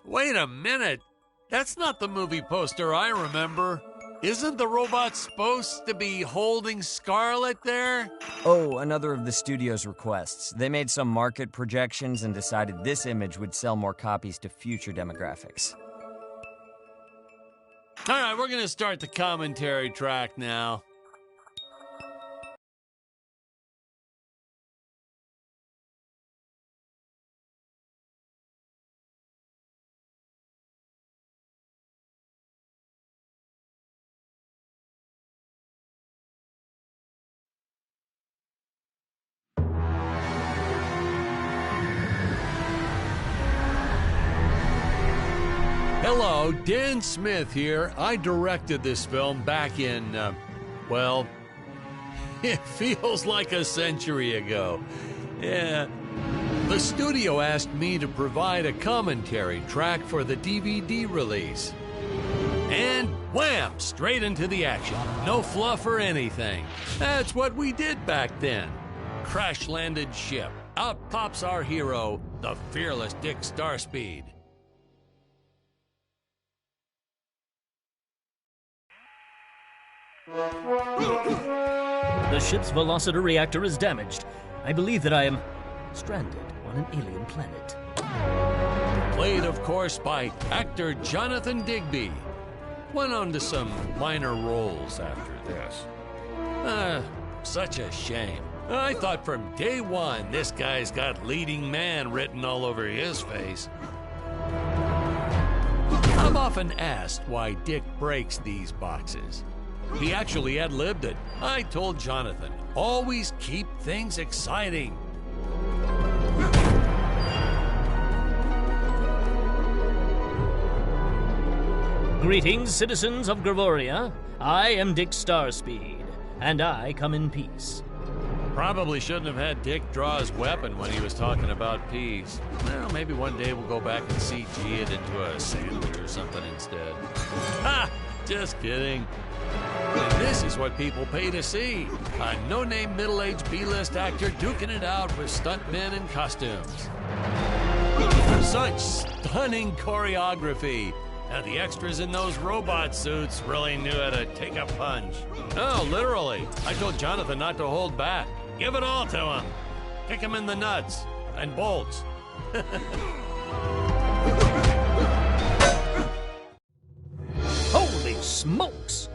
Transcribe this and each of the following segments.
Wait a minute. That's not the movie poster I remember. Isn't the robot supposed to be holding Scarlet there? Oh, another of the studio's requests. They made some market projections and decided this image would sell more copies to future demographics. All right, we're going to start the commentary track now. Hello, Dan Smith here. I directed this film back in, well, it feels like a century ago. Yeah. The studio asked me to provide a commentary track for the DVD release. And wham! Straight into the action. No fluff or anything. That's what we did back then. Crash-landed ship. Out pops our hero, the fearless Dick Starspeed. The ship's velocity reactor is damaged. I believe that I am stranded on an alien planet. Played, of course, by actor Jonathan Digby. Went on to some minor roles after this. Such a shame. I thought from day one this guy's got leading man written all over his face. I'm often asked why Dick breaks these boxes. He actually ad-libbed it. I told Jonathan, always keep things exciting. Greetings, citizens of Gravoria. I am Dick Starspeed, and I come in peace. Probably shouldn't have had Dick draw his weapon when he was talking about peace. Well, maybe one day we'll go back and CG it into a sandwich or something instead. Ha! Just kidding. And this is what people pay to see. A no-name middle-aged B-list actor duking it out with stuntmen in costumes. Such stunning choreography. Now the extras in those robot suits really knew how to take a punch. Oh, literally. I told Jonathan not to hold back. Give it all to him. Kick him in the nuts and bolts. Holy smokes!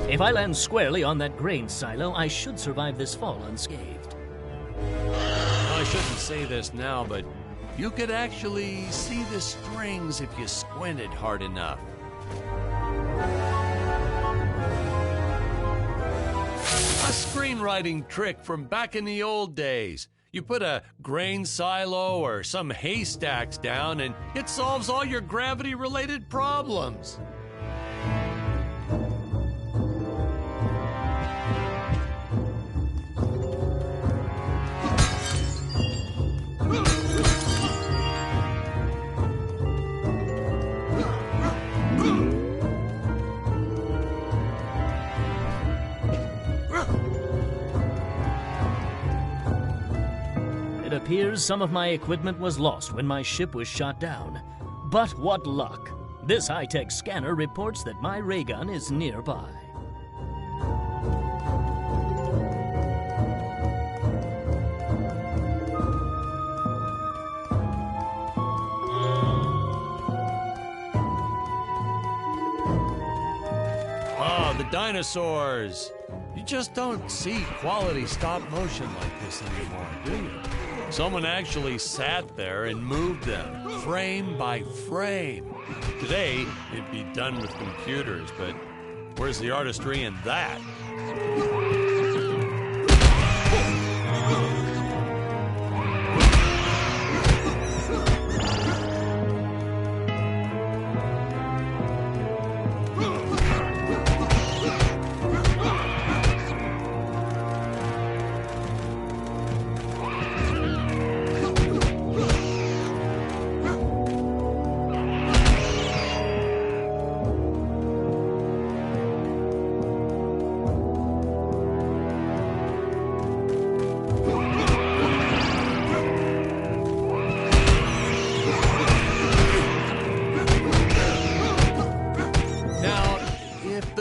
If I land squarely on that grain silo, I should survive this fall unscathed. I shouldn't say this now, but you could actually see the strings if you squinted hard enough. A screenwriting trick from back in the old days. You put a grain silo or some haystacks down and it solves all your gravity-related problems. It appears some of my equipment was lost when my ship was shot down. But what luck! This high-tech scanner reports that my ray gun is nearby. Oh, the dinosaurs! You just don't see quality stop motion like this anymore, do you? Someone actually sat there and moved them, frame by frame. Today, it'd be done with computers, but where's the artistry in that?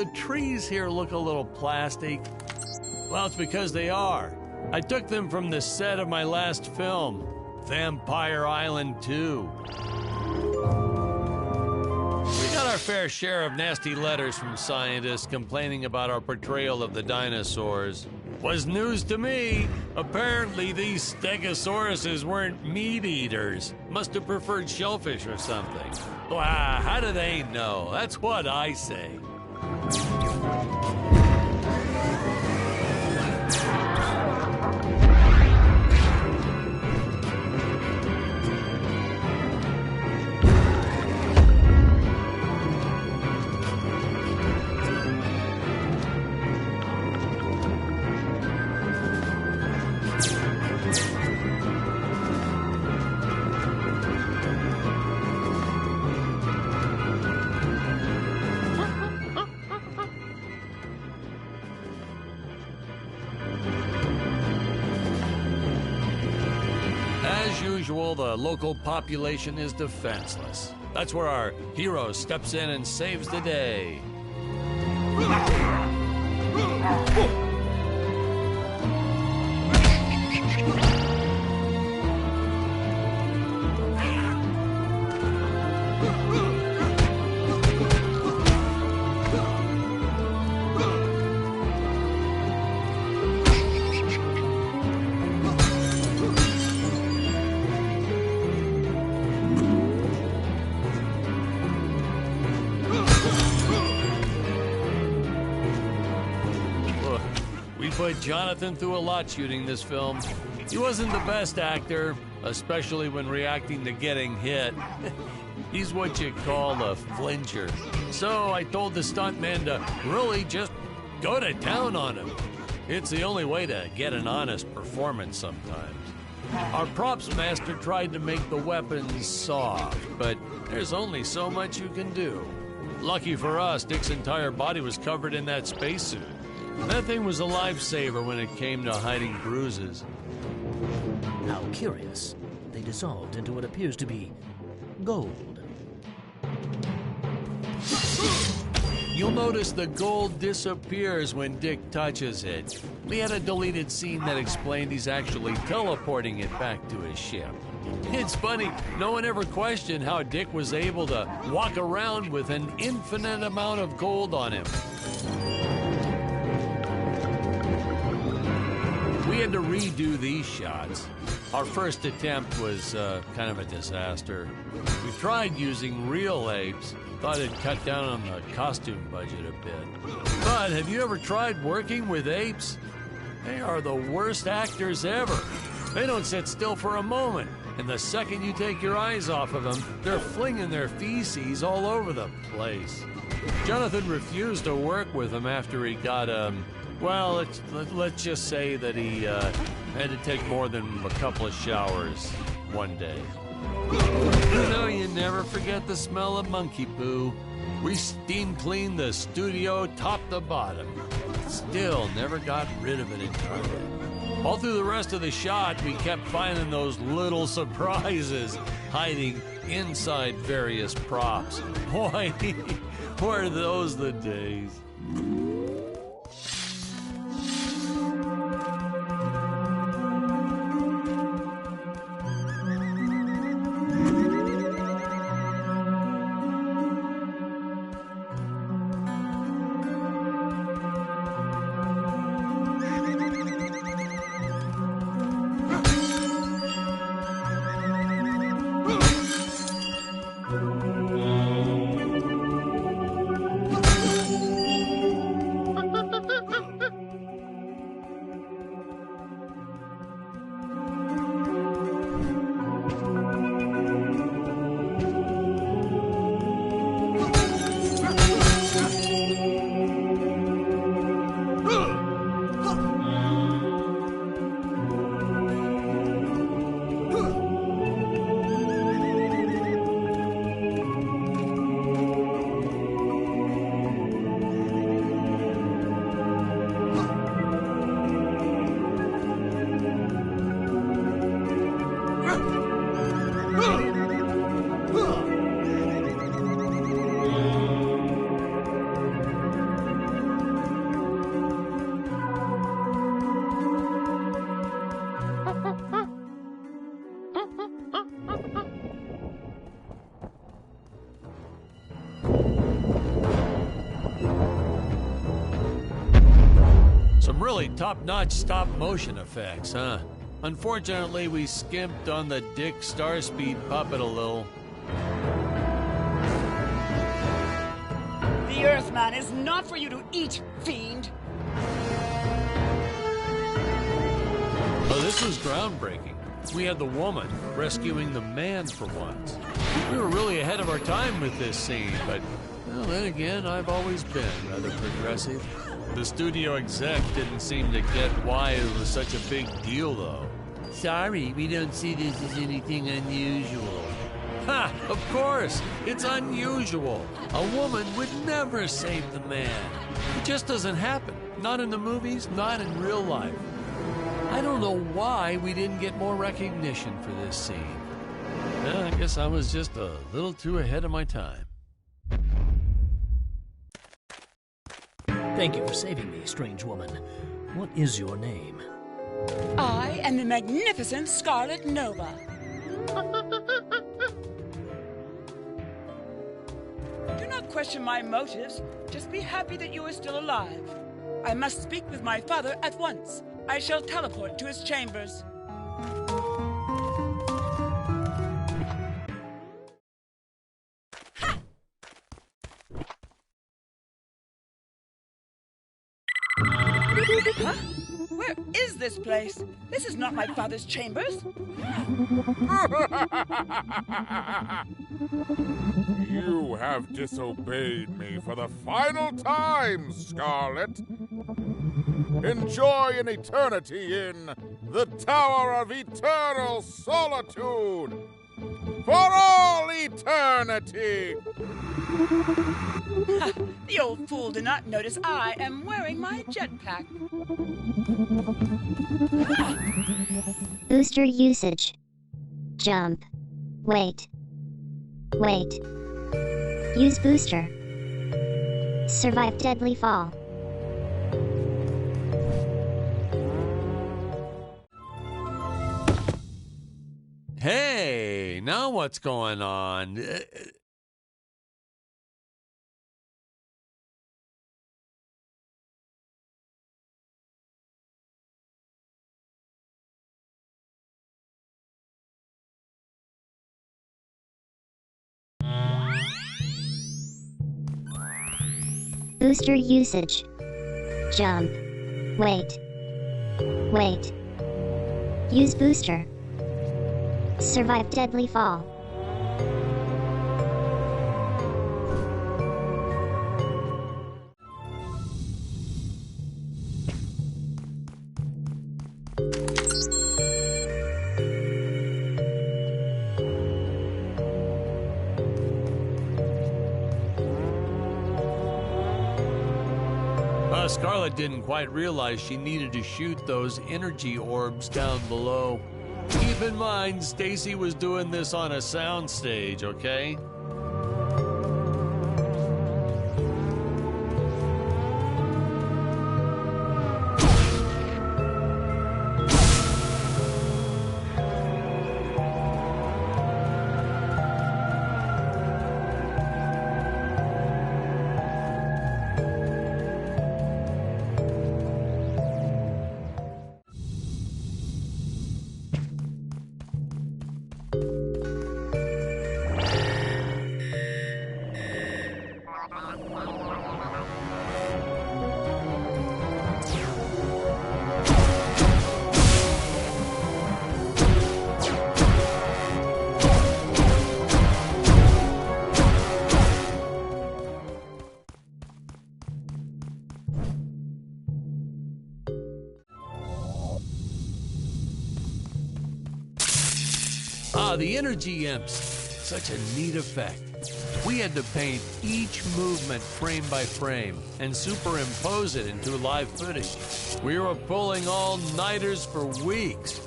the trees here look a little plastic? Well, it's because they are. I took them from the set of my last film, Vampire Island 2. We got our fair share of nasty letters from scientists complaining about our portrayal of the dinosaurs. Was news to me. Apparently, these stegosauruses weren't meat eaters. Must have preferred shellfish or something. Wow, how do they know? That's what I say. As usual, the local population is defenseless. That's where our hero steps in and saves the day. We put Jonathan through a lot shooting this film. He wasn't the best actor, especially when reacting to getting hit. He's what you call a flincher. So I told the stuntman to really just go to town on him. It's the only way to get an honest performance sometimes. Our props master tried to make the weapons soft, but there's only so much you can do. Lucky for us, Dick's entire body was covered in that spacesuit. That thing was a lifesaver when it came to hiding bruises. How curious. They dissolved into what appears to be gold. You'll notice the gold disappears when Dick touches it. We had a deleted scene that explained he's actually teleporting it back to his ship. It's funny, no one ever questioned how Dick was able to walk around with an infinite amount of gold on him. We had to redo these shots. Our first attempt was kind of a disaster. We tried using real apes, thought it'd cut down on the costume budget a bit. But have you ever tried working with apes? They are the worst actors ever. They don't sit still for a moment, and the second you take your eyes off of them, they're flinging their feces all over the place. Jonathan refused to work with them after he got well, let's just say that he had to take more than a couple of showers one day. You know, you never forget the smell of monkey poo. We steam cleaned the studio top to bottom. Still never got rid of it entirely. All through the rest of the shot, we kept finding those little surprises hiding inside various props. Boy, were those the days. really top-notch stop-motion effects, huh? Unfortunately, we skimped on the Dick Starspeed puppet a little. The Earthman is not for you to eat, fiend! Oh, this was groundbreaking. We had the woman rescuing the man for once. We were really ahead of our time with this scene, but well, then again, I've always been rather progressive. The studio exec didn't seem to get why it was such a big deal, though. Sorry, we don't see this as anything unusual. Ha! Of course! It's unusual! A woman would never save the man. It just doesn't happen. Not in the movies, not in real life. I don't know why we didn't get more recognition for this scene. Well, I guess I was just a little too ahead of my time. Thank you for saving me, strange woman. What is your name? I am the magnificent Scarlet Nova. Do not question my motives. Just be happy that you are still alive. I must speak with my father at once. I shall teleport to his chambers. Huh? Where is this place? This is not my father's chambers. You have disobeyed me for the final time, Scarlet. Enjoy an eternity in the Tower of Eternal Solitude. For all eternity! The old fool did not notice I am wearing my jetpack. Booster usage. Jump. Wait. Wait. Use booster. Survive deadly fall. Hey, now what's going on? Booster usage. Jump. Wait. Wait. Use booster. Survive deadly fall. Scarlet didn't quite realize she needed to shoot those energy orbs down below. Keep in mind, Stacy was doing this on a soundstage, okay? The energy imps, such a neat effect. We had to paint each movement frame by frame and superimpose it into live footage. We were pulling all-nighters for weeks.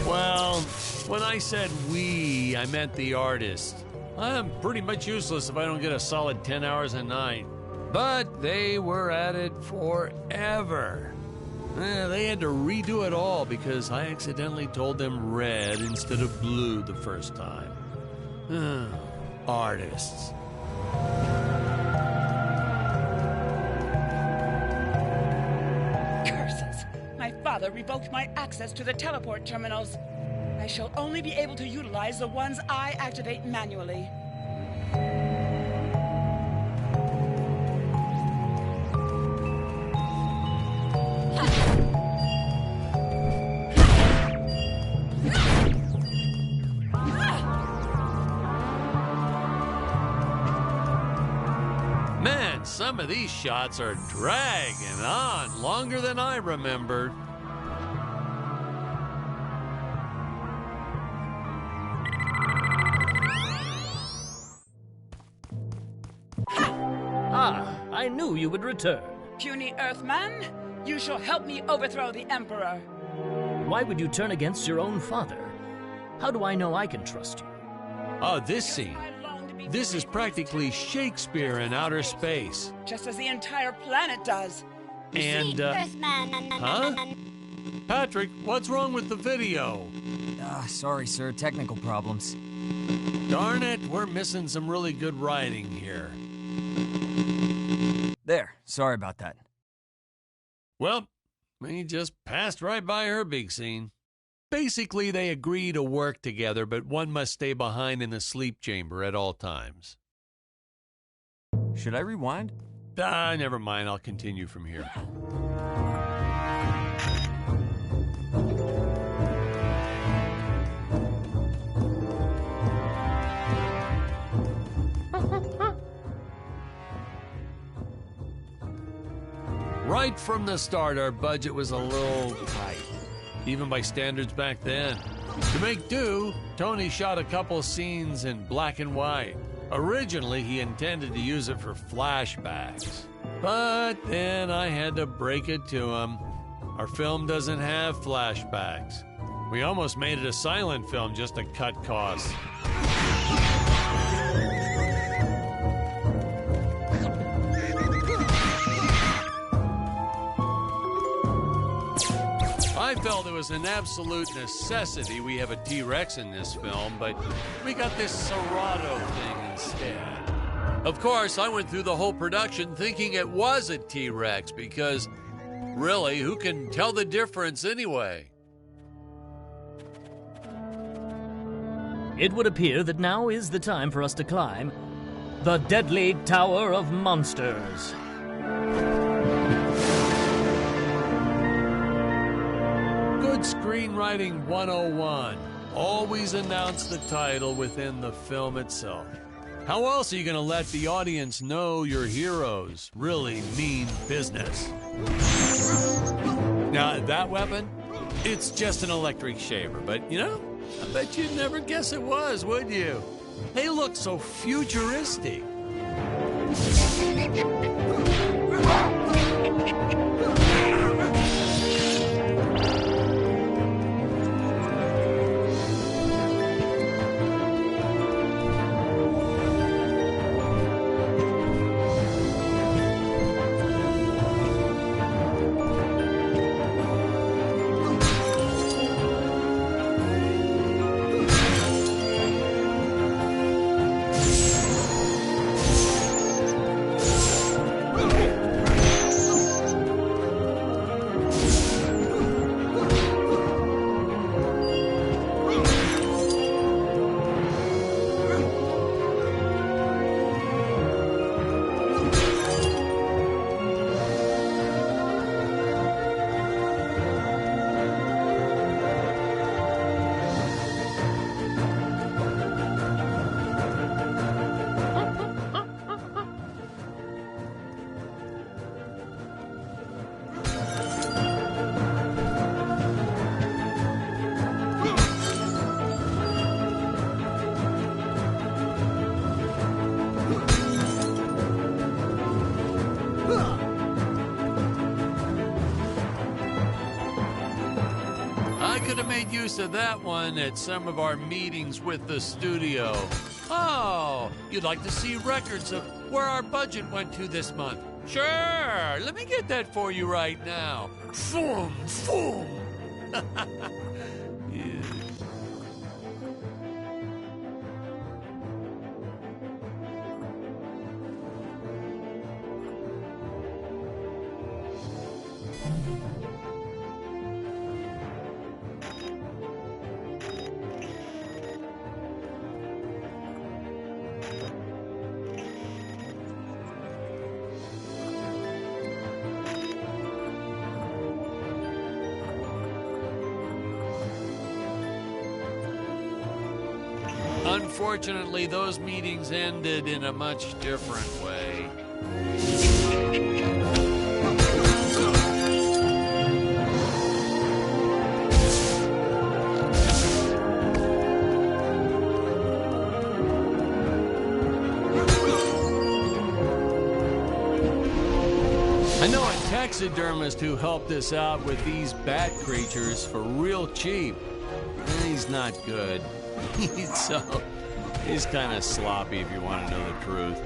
Well, when I said we, I meant the artists. I'm pretty much useless if I don't get a solid 10 hours a night. But they were at it forever. They had to redo it all because I accidentally told them red instead of blue the first time. Artists. Curses. father revoked my access to the teleport terminals. I shall only be able to utilize the ones I activate manually. Man, some of these shots are dragging on longer than I remembered. Ah, I knew you would return. Puny Earthman, you shall help me overthrow the Emperor. Why would you turn against your own father? How do I know I can trust you? Oh, this scene. This is practically Shakespeare in outer space. Just as the entire planet does. And, huh? Patrick, what's wrong with the video? Sorry, sir. Technical problems. Darn it, we're missing some really good writing here. There. Sorry about that. Well, we just passed right by her big scene. Basically, they agree to work together, but one must stay behind in the sleep chamber at all times. Should I rewind? Never mind. I'll continue from here. Right from the start, our budget was a little tight, even by standards back then. To make do, Tony shot a couple scenes in black and white. Originally, he intended to use it for flashbacks. But then I had to break it to him. Our film doesn't have flashbacks. We almost made it a silent film just to cut costs. I felt it was an absolute necessity we have a T-Rex in this film, but we got this Serato thing instead. Of course, I went through the whole production thinking it was a T-Rex because, really, who can tell the difference anyway? It would appear that now is the time for us to climb the deadly Tower of Monsters. Good screenwriting 101. Always announce the title within the film itself. How else are you going to let the audience know your heroes really mean business? Now, that weapon, it's just an electric shaver, but you know, I bet you'd never guess it was, would you? They look so futuristic. Use of that one at some of our meetings with the studio. Oh, you'd like to see records of where our budget went to this month? Sure, let me get that for you right now. Boom, boom. Yeah. Unfortunately, those meetings ended in a much different way. I know a taxidermist who helped us out with these bat creatures for real cheap. He's not good. He's kind of sloppy if you want to know the truth.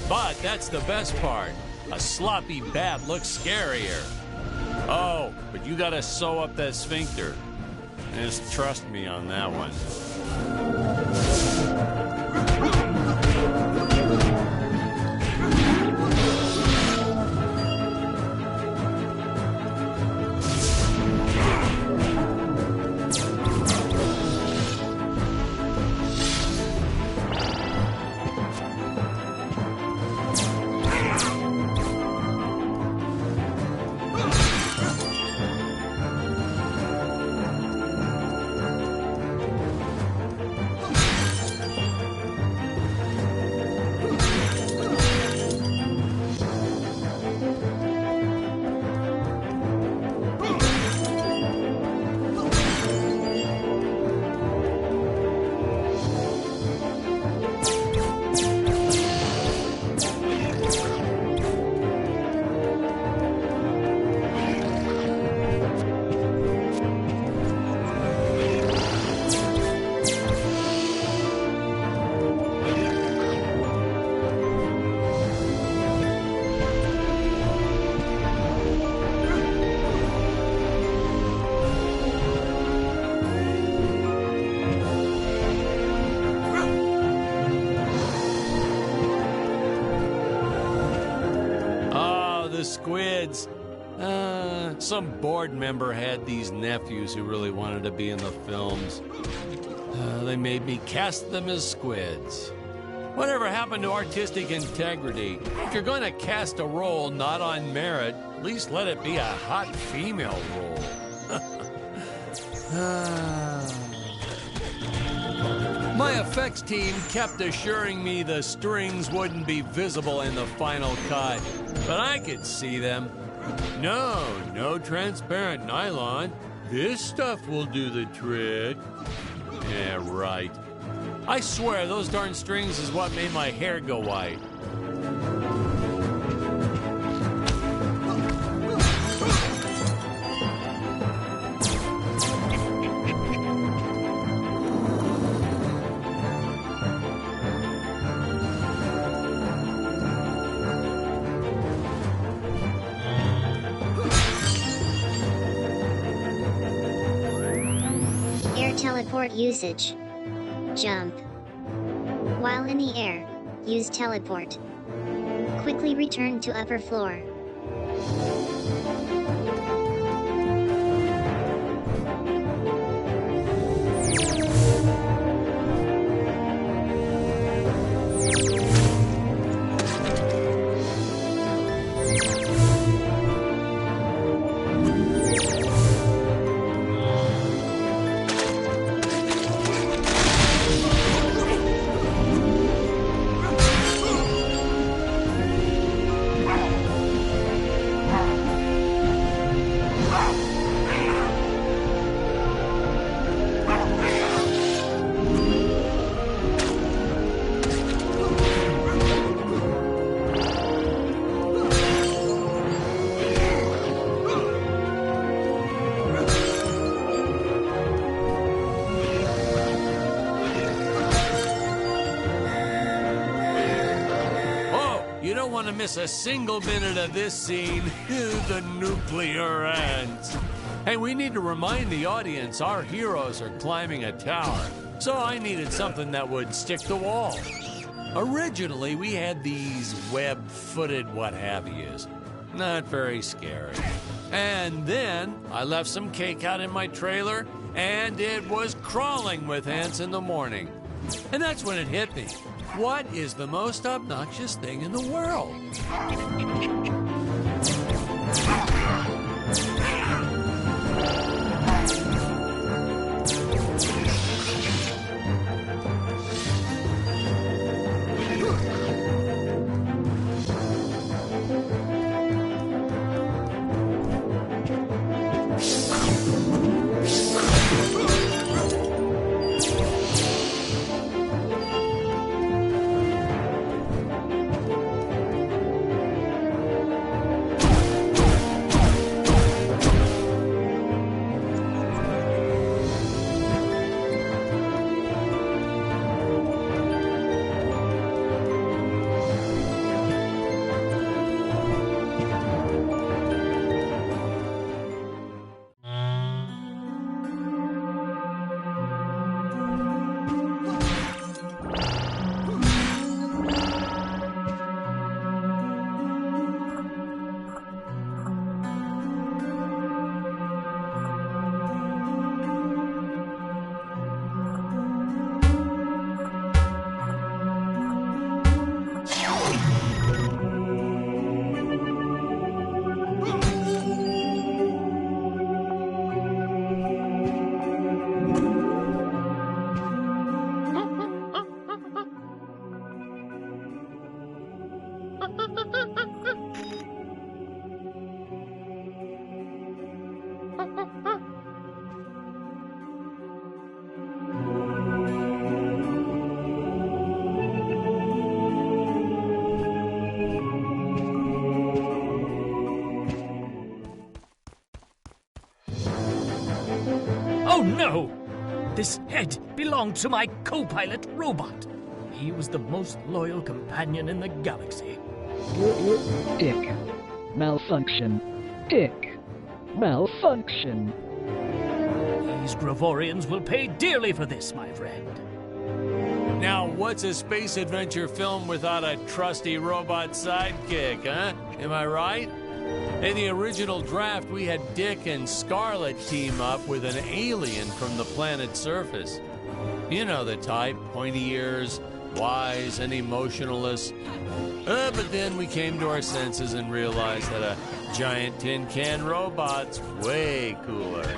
But that's the best part. A sloppy bat looks scarier. Oh, but you gotta sew up that sphincter. Just trust me on that one. Squids. Some board member had these nephews who really wanted to be in the films. They made me cast them as squids. Whatever happened to artistic integrity? If you're going to cast a role not on merit, at least let it be a hot female role. My effects team kept assuring me the strings wouldn't be visible in the final cut, but I could see them. No transparent nylon. This stuff will do the trick. Yeah, right. I swear those darn strings is what made my hair go white. Teleport usage. Jump. While in the air, use teleport. Quickly return to upper floor. You don't want to miss a single minute of this scene. The nuclear ants. Hey, we need to remind the audience our heroes are climbing a tower. So I needed something that would stick to walls. Originally, we had these web-footed what-have-yous. Not very scary. And then I left some cake out in my trailer, and it was crawling with ants in the morning. And that's when it hit me. What is the most obnoxious thing in the world? Oh no! This head belonged to my co-pilot robot. He was the most loyal companion in the galaxy. Dick. Malfunction. Dick. Malfunction. These Gravorians will pay dearly for this, my friend. Now, what's a space adventure film without a trusty robot sidekick, huh? Am I right? In the original draft, we had Dick and Scarlet team up with an alien from the planet's surface. You know the type, pointy ears, wise and emotionless. But then we came to our senses and realized that a giant tin can robot's way cooler.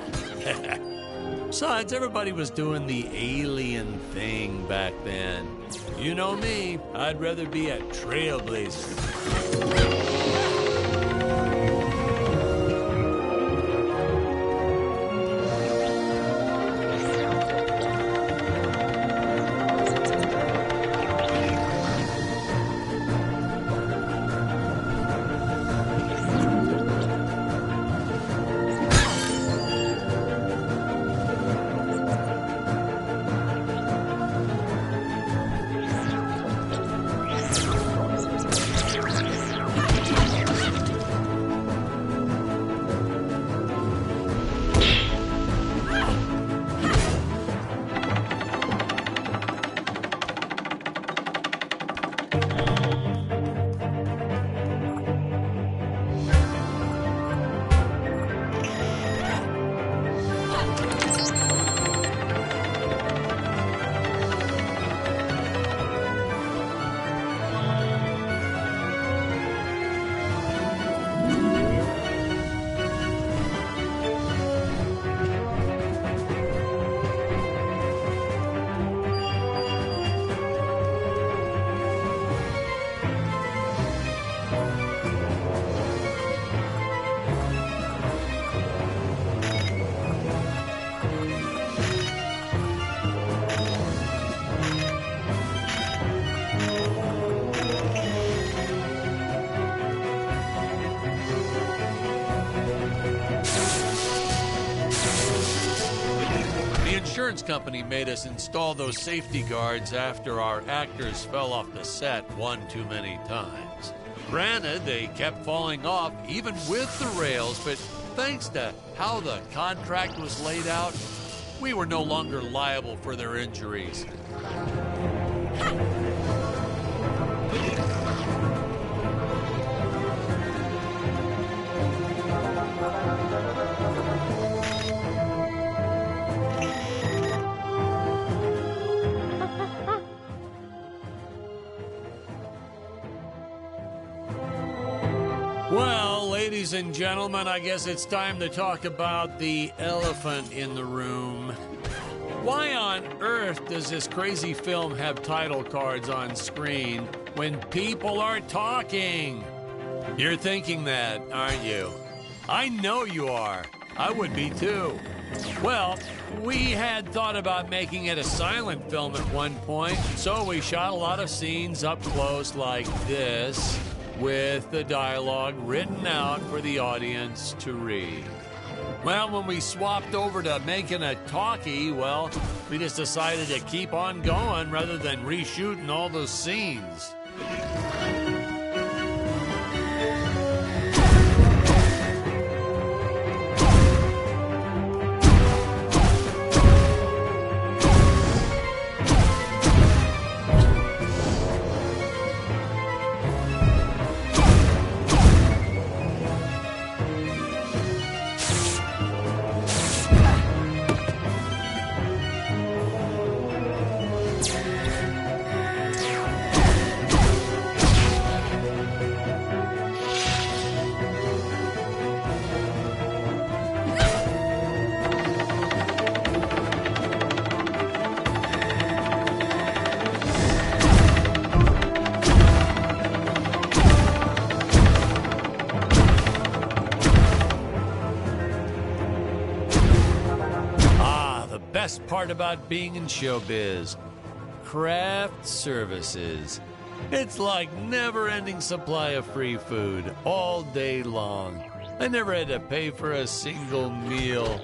Besides, everybody was doing the alien thing back then. You know me, I'd rather be a trailblazer. The insurance company made us install those safety guards after our actors fell off the set one too many times. Granted, they kept falling off even with the rails, but thanks to how the contract was laid out, we were no longer liable for their injuries. Well, ladies and gentlemen, I guess it's time to talk about the elephant in the room. Why on earth does this crazy film have title cards on screen when people are talking? You're thinking that, aren't you? I know you are. I would be too. Well, we had thought about making it a silent film at one point, so we shot a lot of scenes up close like this, with the dialogue written out for the audience to read. Well, when we swapped over to making a talkie, well, we just decided to keep on going rather than reshooting all those scenes. best part about being in showbiz. Craft services. It's like never-ending supply of free food all day long. I never had to pay for a single meal.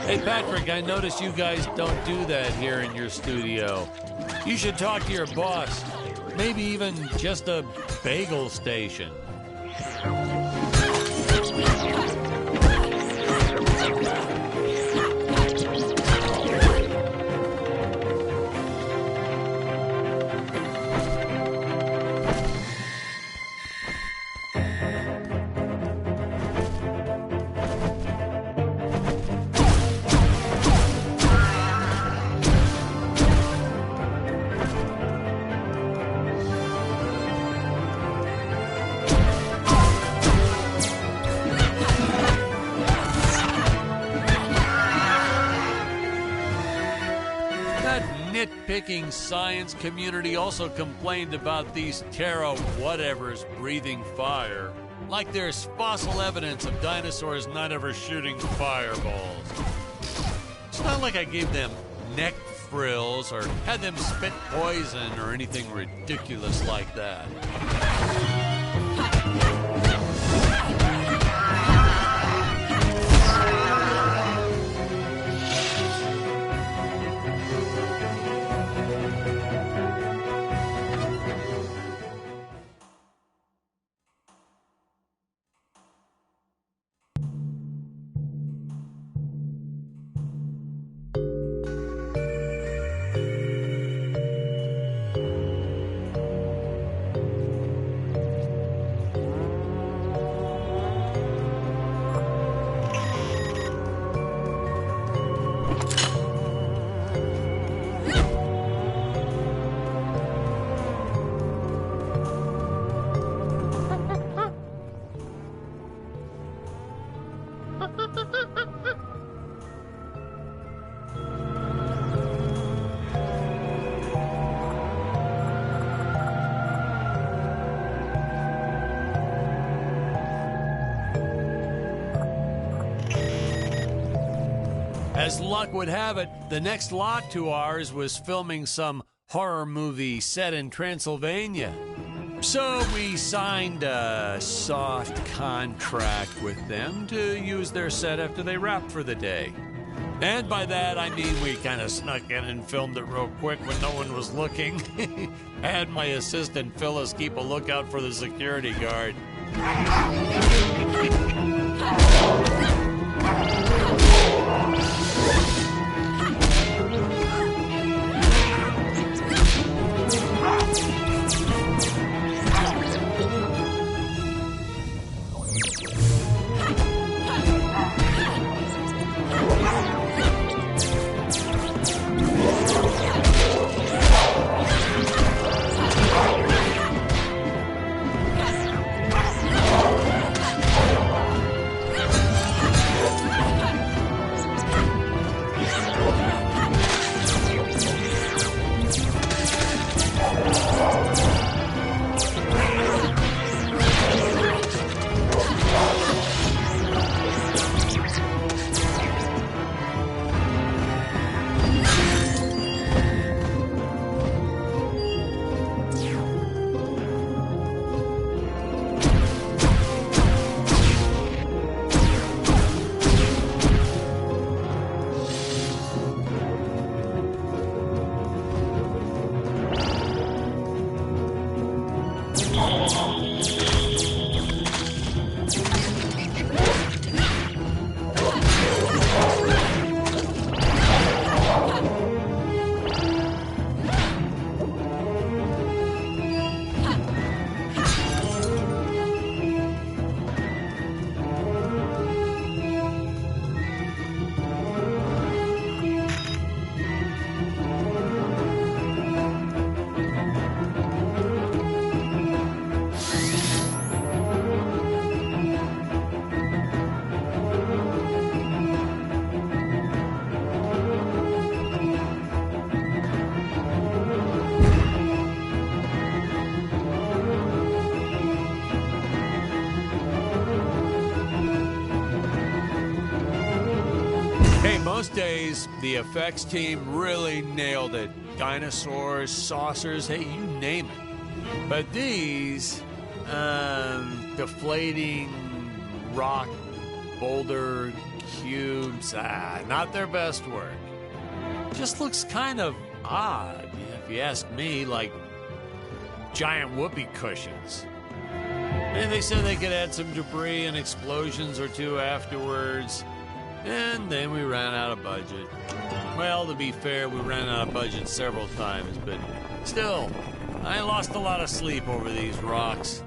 Hey, Patrick, I notice you guys don't do that here in your studio. You should talk to your boss. Maybe even just a bagel station. Nitpicking science community also complained about these Terra whatevers breathing fire. Like there's fossil evidence of dinosaurs not ever shooting fireballs. It's not like I gave them neck frills or had them spit poison or anything ridiculous like that. As luck would have it, the next lot to ours was filming some horror movie set in Transylvania. So we signed a soft contract with them to use their set after they wrapped for the day. And by that, I mean we kind of snuck in and filmed it real quick when no one was looking. I had my assistant Phyllis keep a lookout for the security guard. Most days, the effects team really nailed it. Dinosaurs, saucers, hey, you name it. But these, deflating rock boulder cubes, not their best work. Just looks kind of odd, if you ask me, like giant whoopee cushions. And they said they could add some debris and explosions or two afterwards. And then we ran out of budget. Well, to be fair, we ran out of budget several times, but still, I lost a lot of sleep over these rocks.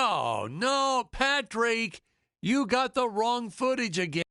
Oh, no, Patrick, you got the wrong footage again.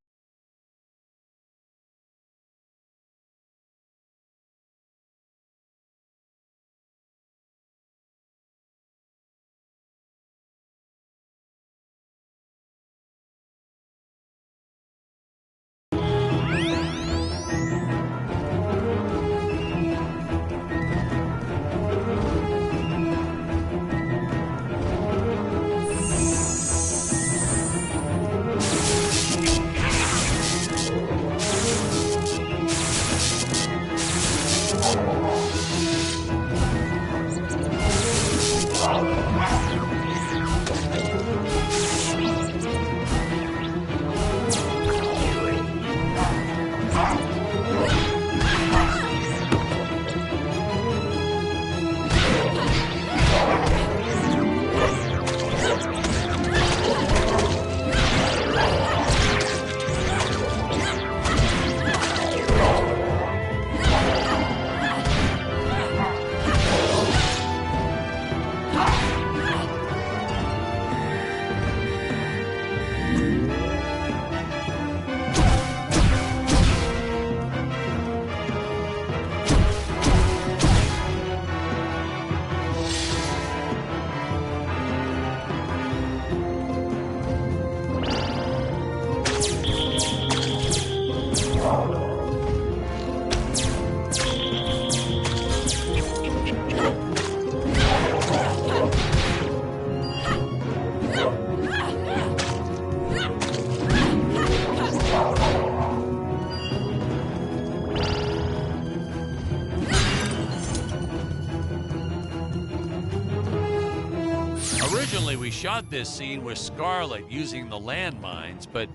Originally, we shot this scene with Scarlett using the landmines, but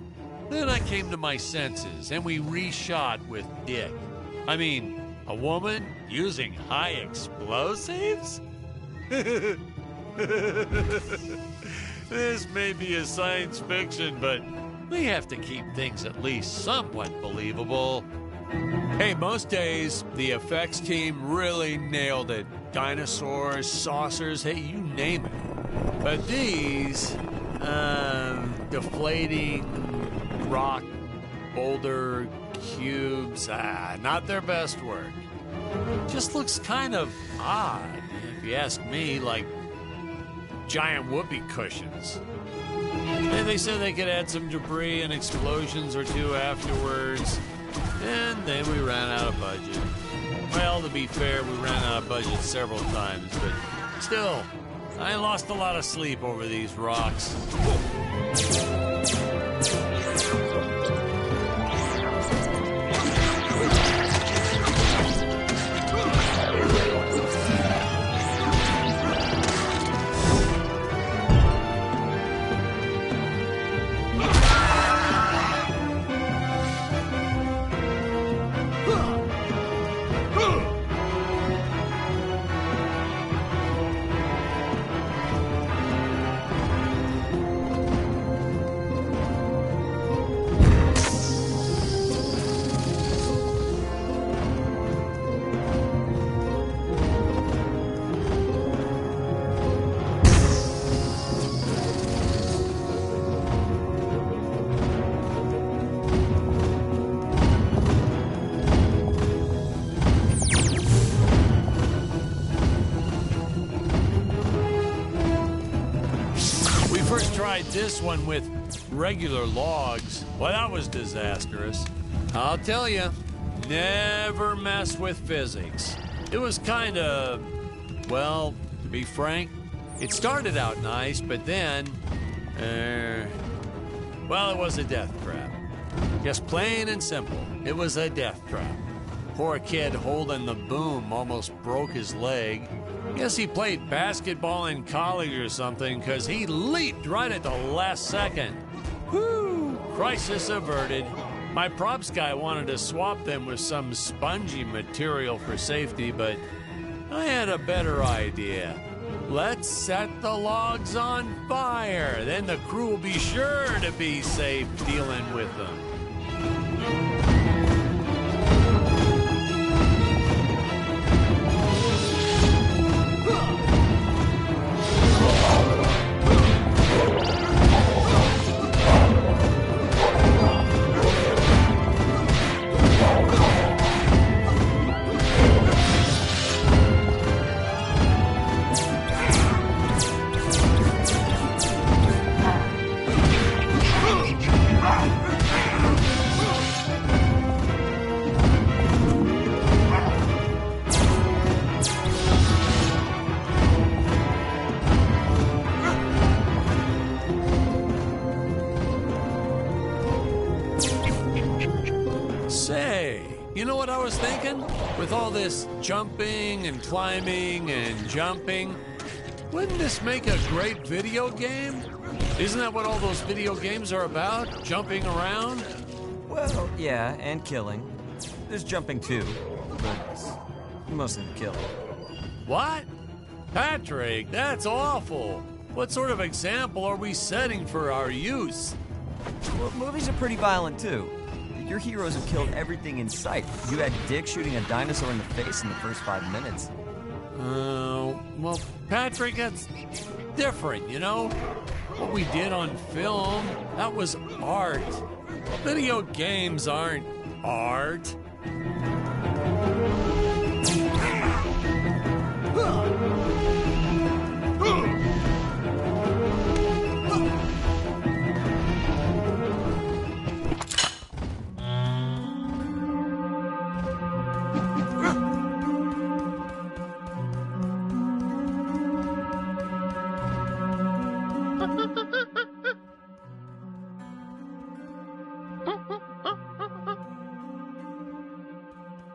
then I came to my senses and we reshot with Dick. I mean, a woman using high explosives? This may be a science fiction, but we have to keep things at least somewhat believable. Hey, most days, the effects team really nailed it. Dinosaurs, saucers, hey, you name it. But these, deflating rock boulder cubes, not their best work. Just looks kind of odd, if you ask me, like giant whoopee cushions. And they said they could add some debris and explosions or two afterwards. And then we ran out of budget. Well, to be fair, we ran out of budget several times, but still, I lost a lot of sleep over these rocks. tried this one with regular logs. Well, that was disastrous. I'll tell you, never mess with physics. It was kind of, well, to be frank, it started out nice, but then, well, it was a death trap. Just plain and simple, it was a death trap. Poor kid holding the boom almost broke his leg. Guess he played basketball in college or something, because he leaped right at the last second. Whew, crisis averted. My props guy wanted to swap them with some spongy material for safety, but I had a better idea. Let's set the logs on fire. Then the crew will be sure to be safe dealing with them. You know what I was thinking? With all this jumping and climbing and jumping, wouldn't this make a great video game? Isn't that what all those video games are about? Jumping around? Well, yeah, and killing. There's jumping too, but mostly the killing. What? Patrick, that's awful. What sort of example are we setting for our youth? Well, movies are pretty violent too. Your heroes have killed everything in sight. You had Dick shooting a dinosaur in the face in the first 5 minutes. Well, Patrick, that's different, you know? What we did on film, that was art. Video games aren't art.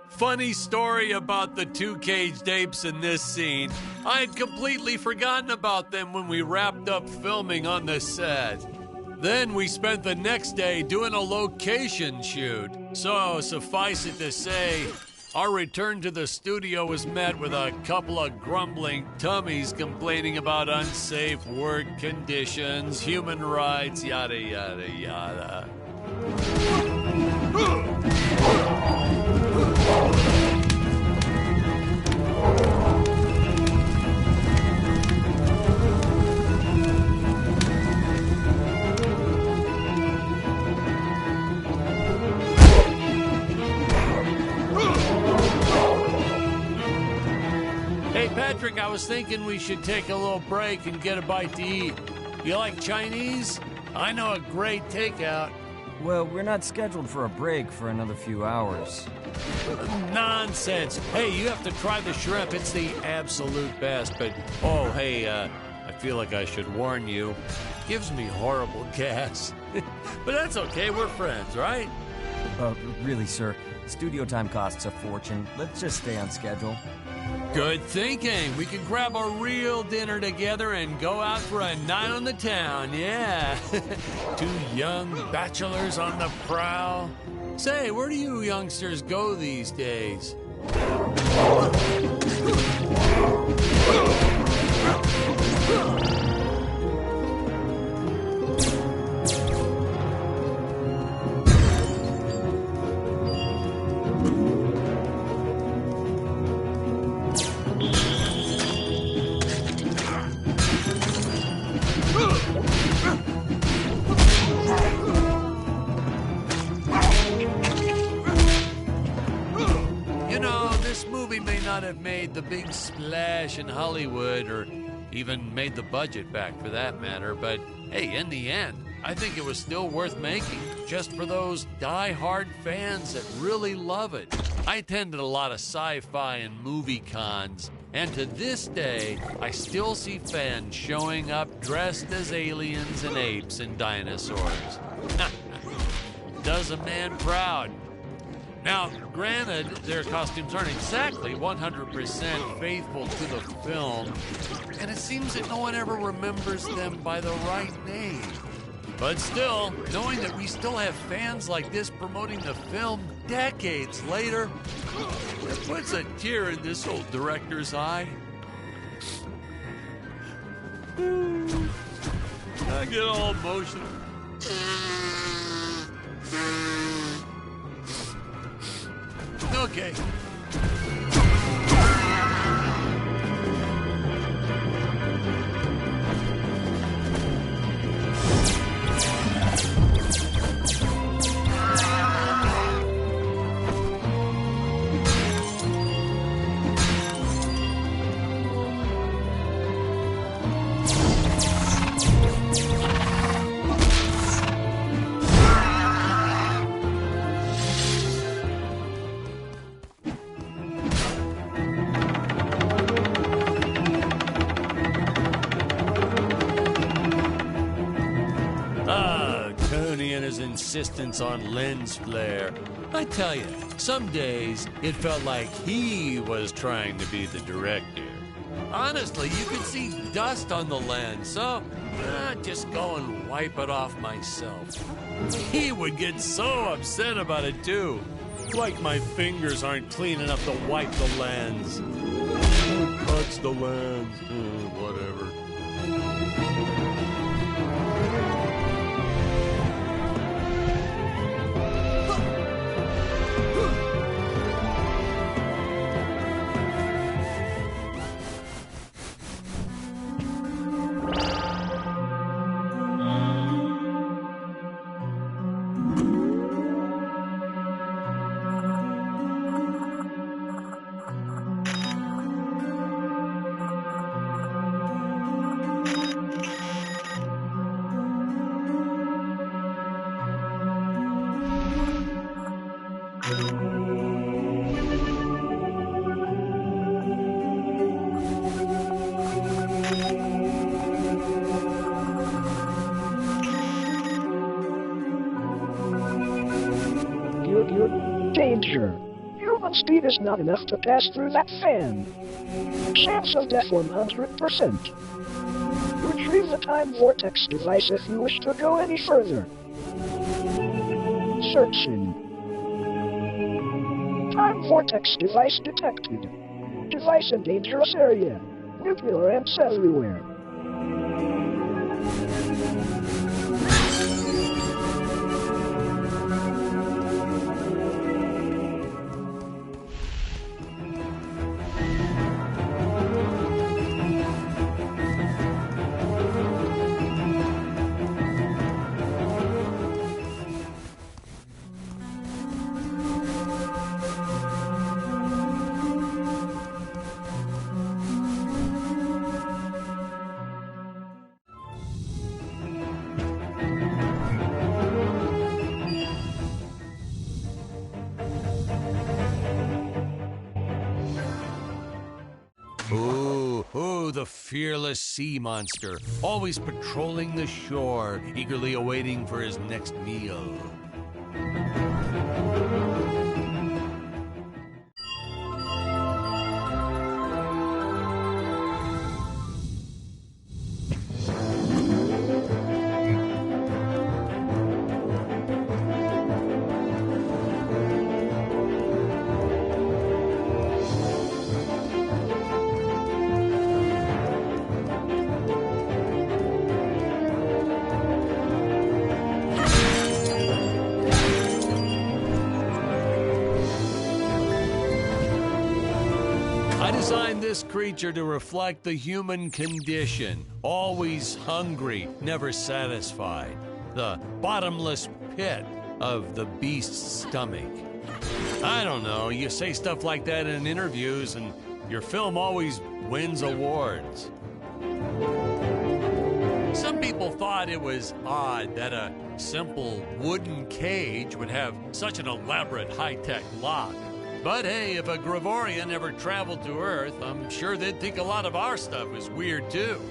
Funny story about the two caged apes in this scene. I had completely forgotten about them when we wrapped up filming on the set. Then we spent the next day doing a location shoot. So, suffice it to say, our return to the studio was met with a couple of grumbling tummies complaining about unsafe work conditions, human rights, yada, yada, yada. Hey, Patrick, I was thinking we should take a little break and get a bite to eat. You like Chinese? I know a great takeout. Well, we're not scheduled for a break for another few hours. Nonsense. Hey, you have to try the shrimp. It's the absolute best. But, oh, hey, I feel like I should warn you. Gives me horrible gas. But that's okay. We're friends, right? Really, sir. Studio time costs a fortune. Let's just stay on schedule. Good thinking. We can grab a real dinner together and go out for a night on the town, yeah. Two young bachelors on the prowl. Say, where do you youngsters go these days? Have made the big splash in Hollywood or even made the budget back for that matter, but Hey, in the end, I think it was still worth making, just for those die-hard fans that really love it. I attended a lot of sci-fi and movie cons, and to this day, I still see fans showing up dressed as aliens and apes and dinosaurs. Does a man proud. Now, granted, their costumes aren't exactly 100% faithful to the film, and it seems that no one ever remembers them by the right name. But still, knowing that we still have fans like this promoting the film decades later, it puts a tear in this old director's eye. I get all emotional. Okay. His insistence on lens flare. I tell you, some days it felt like he was trying to be the director. Honestly, you could see dust on the lens, so just go and wipe it off myself. He would get so upset about it too. Like my fingers aren't clean enough to wipe the lens. Touch the lens, whatever. Danger. Human speed is not enough to pass through that fan. Chance of death 100%. Retrieve the time vortex device if you wish to go any further. Searching. Time vortex device detected. Device in dangerous area. Nuclear amps everywhere. Ooh, the fearless sea monster, always patrolling the shore, eagerly awaiting for his next meal. I designed this creature to reflect the human condition. Always hungry, never satisfied. The bottomless pit of the beast's stomach. I don't know, you say stuff like that in interviews and your film always wins awards. Some people thought it was odd that a simple wooden cage would have such an elaborate high-tech lock. But hey, if a Gravorian ever traveled to Earth, I'm sure they'd think a lot of our stuff is weird too.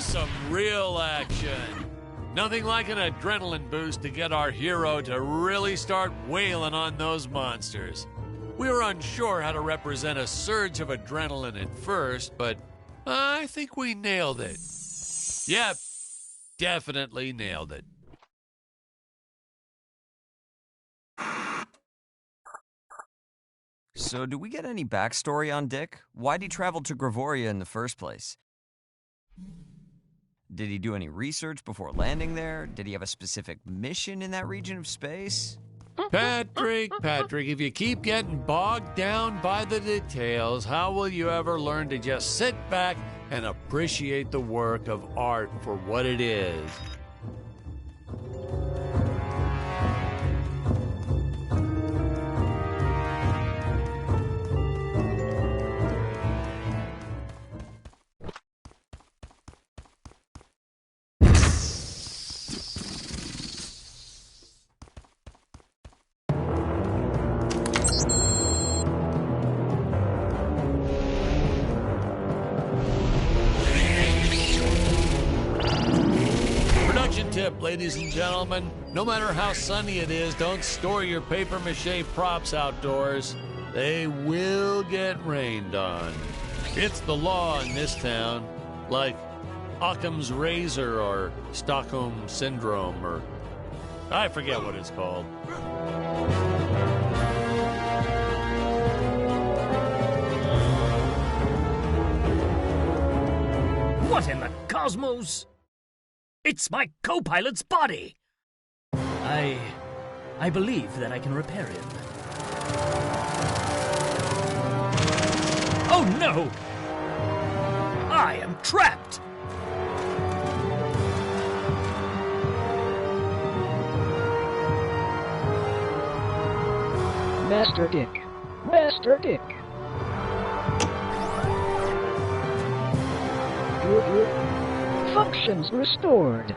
Some real action. Nothing like an adrenaline boost to get our hero to really start wailing on those monsters. We were unsure how to represent a surge of adrenaline at first, but I think we nailed it. Yep, definitely nailed it. So, do we get any backstory on Dick? Why'd he travel to Gravoria in the first place? Did he do any research before landing there? Did he have a specific mission in that region of space? Patrick, if you keep getting bogged down by the details, how will you ever learn to just sit back and appreciate the work of art for what it is? Tip, ladies and gentlemen, no matter how sunny it is, don't store your papier-mâché props outdoors. They will get rained on. It's the law in this town, like Occam's razor or Stockholm Syndrome, or I forget what it's called. What in the cosmos? It's my co-pilot's body! I believe that I can repair him. Oh no! I am trapped! Master Dick. Master Dick. Functions restored.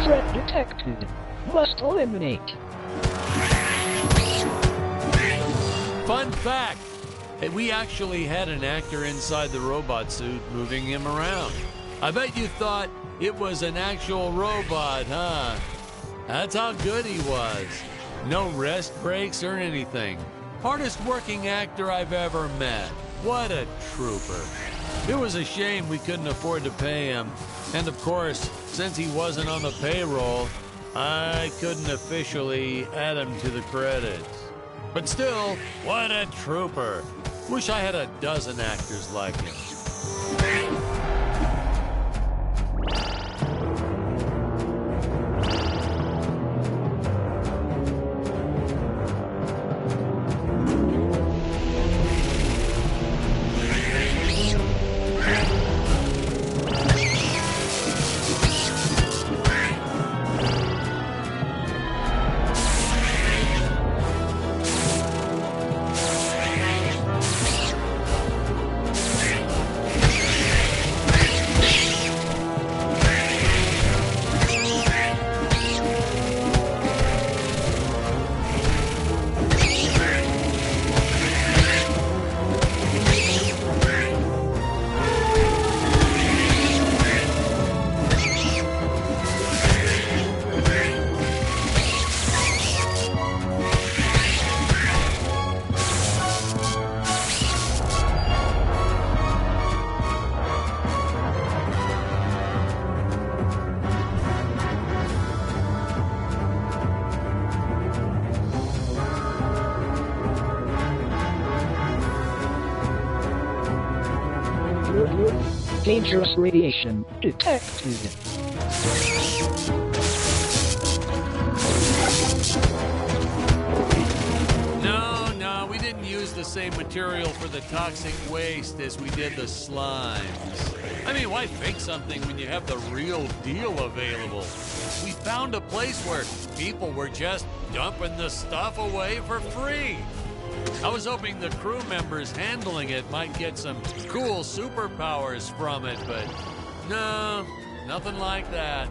Threat detected. Must eliminate. Fun fact, we actually had an actor inside the robot suit moving him around. I bet you thought it was an actual robot, huh? That's how good he was. No rest breaks or anything. Hardest working actor I've ever met. What a trooper. It was a shame we couldn't afford to pay him. And of course, since he wasn't on the payroll, I couldn't officially add him to the credits. But still, what a trooper. Wish I had a dozen actors like him. dangerous radiation detected. No, we didn't use the same material for the toxic waste as we did the slimes. I mean, why fake something when you have the real deal available? We found a place where people were just dumping the stuff away for free. I was hoping the crew members handling it might get some cool superpowers from it, but no, nothing like that.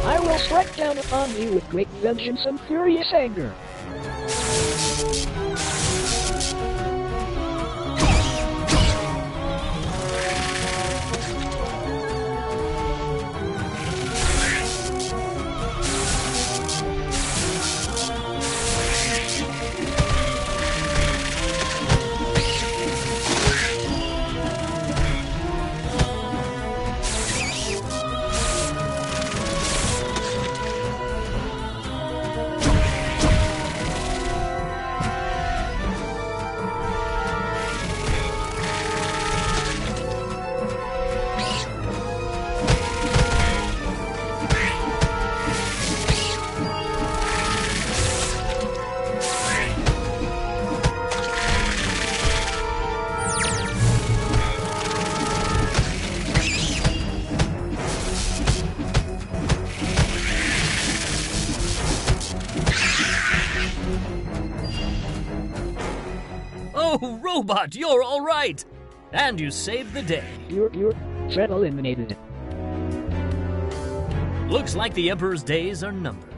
I will strike down upon you with great vengeance and furious anger. Oh, Robot, you're all right! And you saved the day. You're threat eliminated. Looks like the Emperor's days are numbered.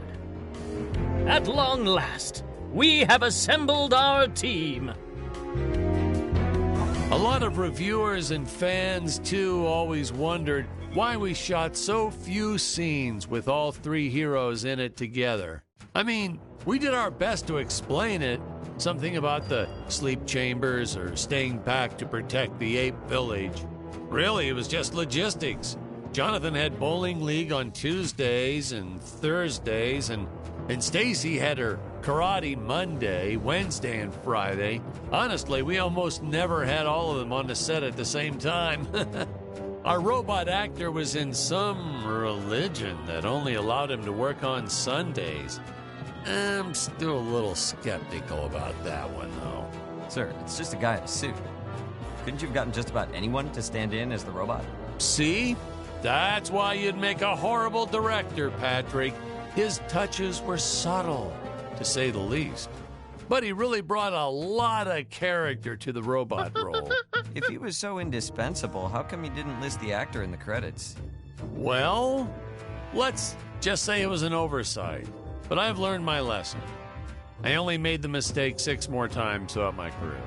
At long last, we have assembled our team. A lot of reviewers and fans, too, always wondered why we shot so few scenes with all three heroes in it together. I mean, we did our best to explain it. Something about the sleep chambers or staying back to protect the ape village. Really, it was just logistics. Jonathan had bowling league on Tuesdays and Thursdays, and Stacy had her karate Monday, Wednesday, and Friday. Honestly, we almost never had all of them on the set at the same time. Our robot actor was in some religion that only allowed him to work on Sundays. I'm still a little skeptical about that one, though. Sir, it's just a guy in a suit. Couldn't you have gotten just about anyone to stand in as the robot? See? That's why you'd make a horrible director, Patrick. His touches were subtle, to say the least. But he really brought a lot of character to the robot role. If he was so indispensable, how come he didn't list the actor in the credits? Well, let's just say it was an oversight. But I've learned my lesson. I only made the mistake 6 more times throughout my career.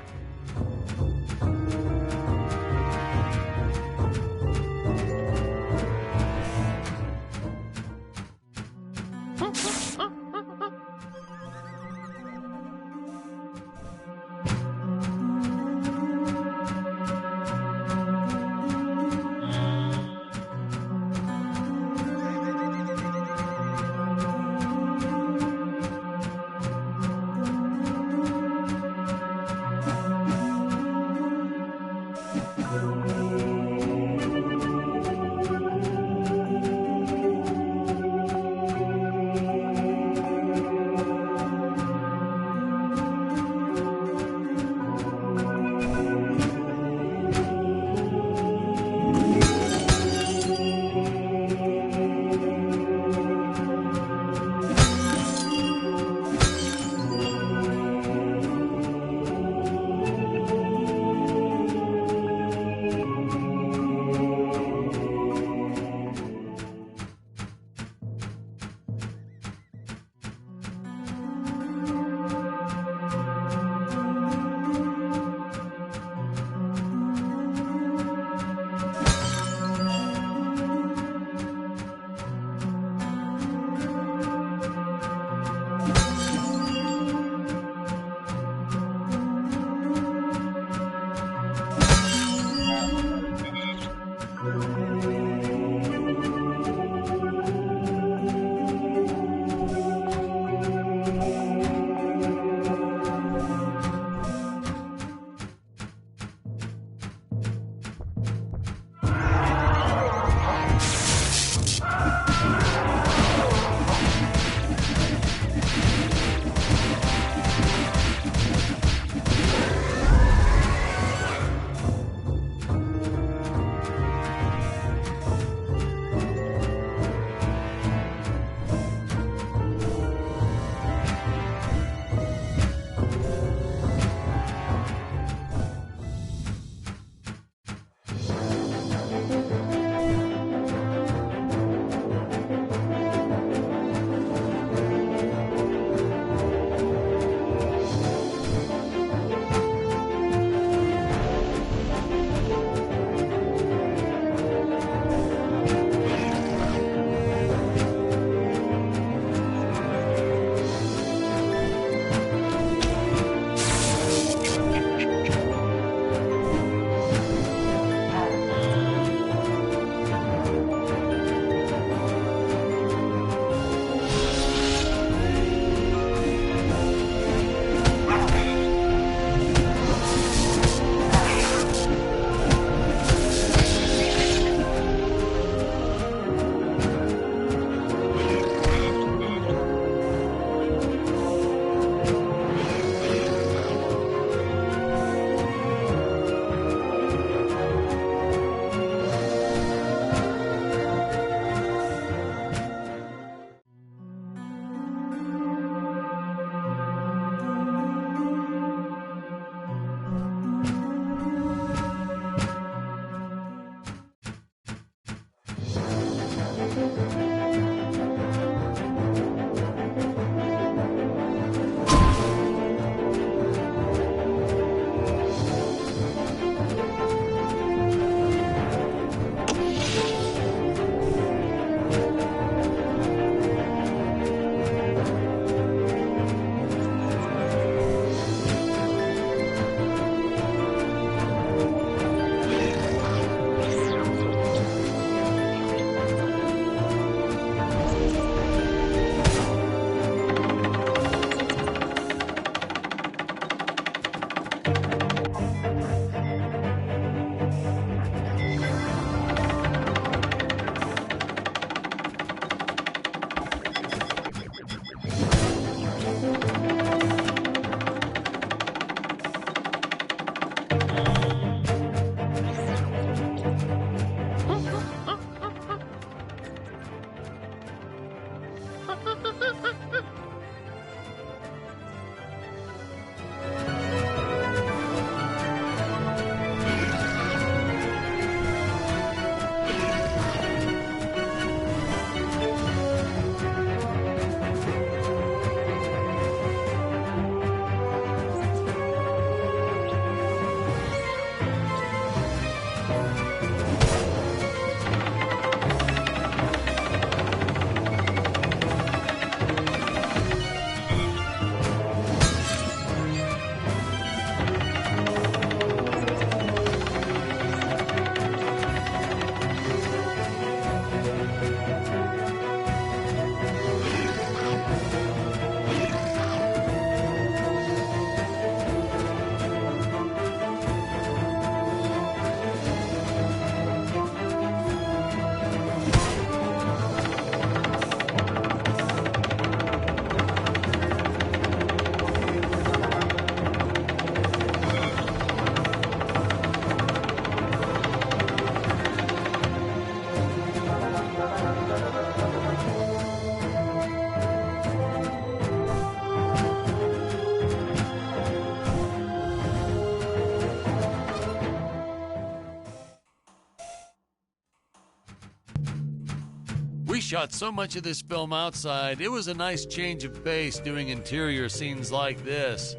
We shot so much of this film outside, it was a nice change of pace doing interior scenes like this.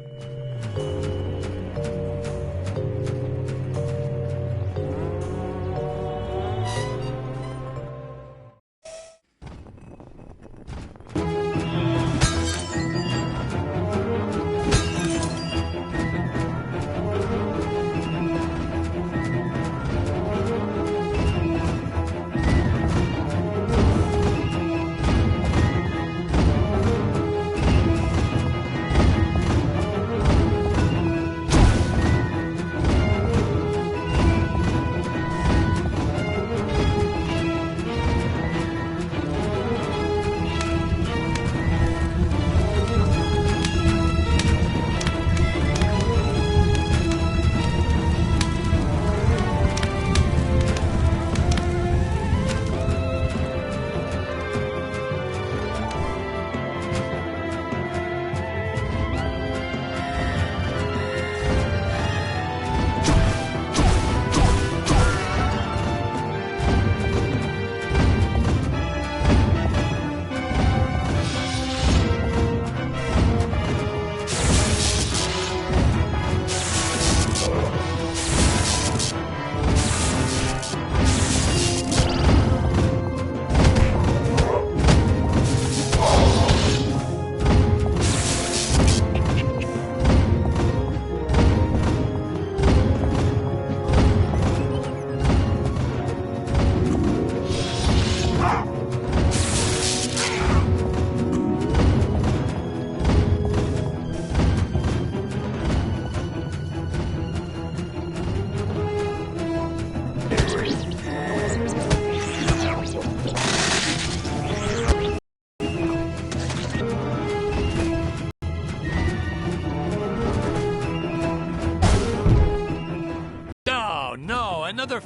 No, another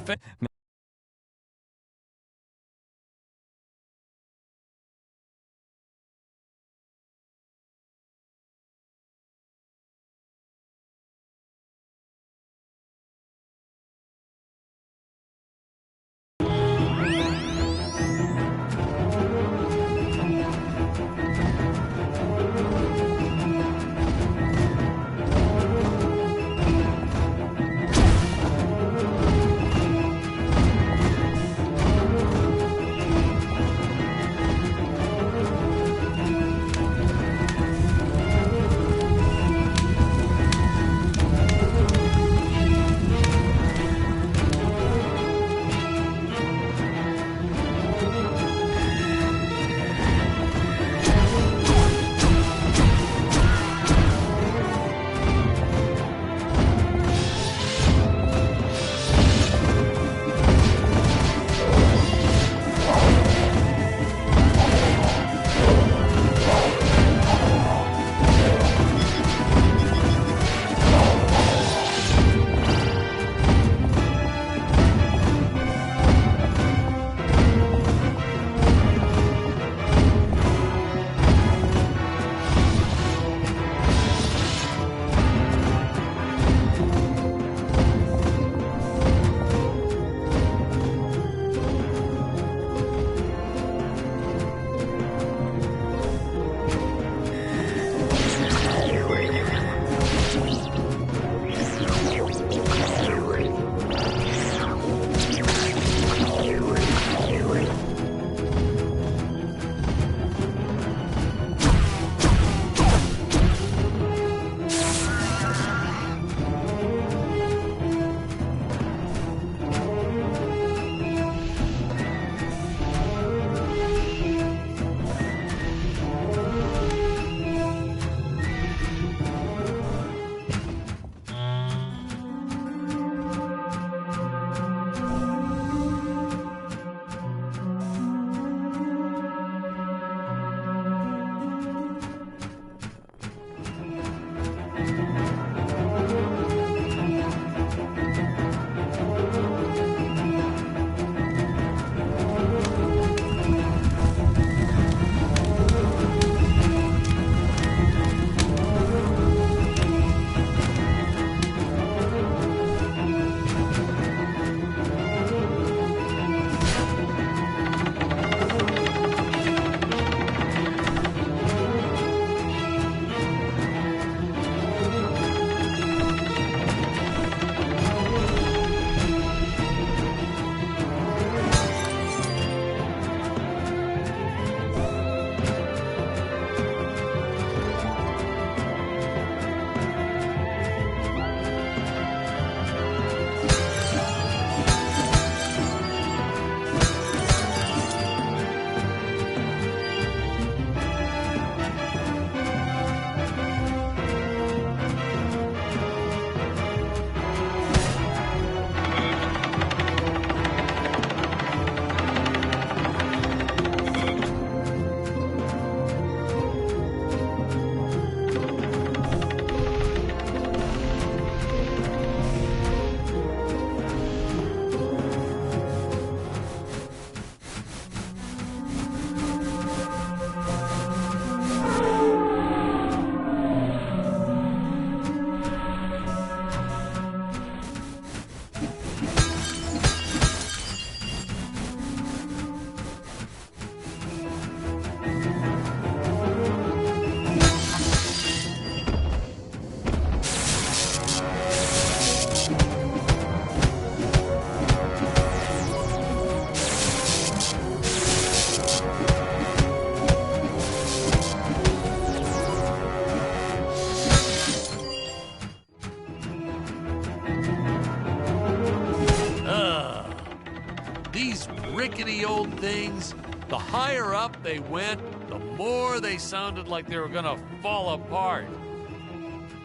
these rickety old things, the higher up they went, the more they sounded like they were going to fall apart.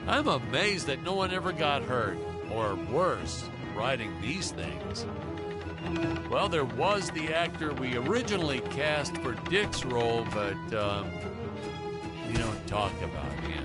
I'm amazed that no one ever got hurt, or worse, riding these things. Well, there was the actor we originally cast for Dick's role, but we don't talk about him.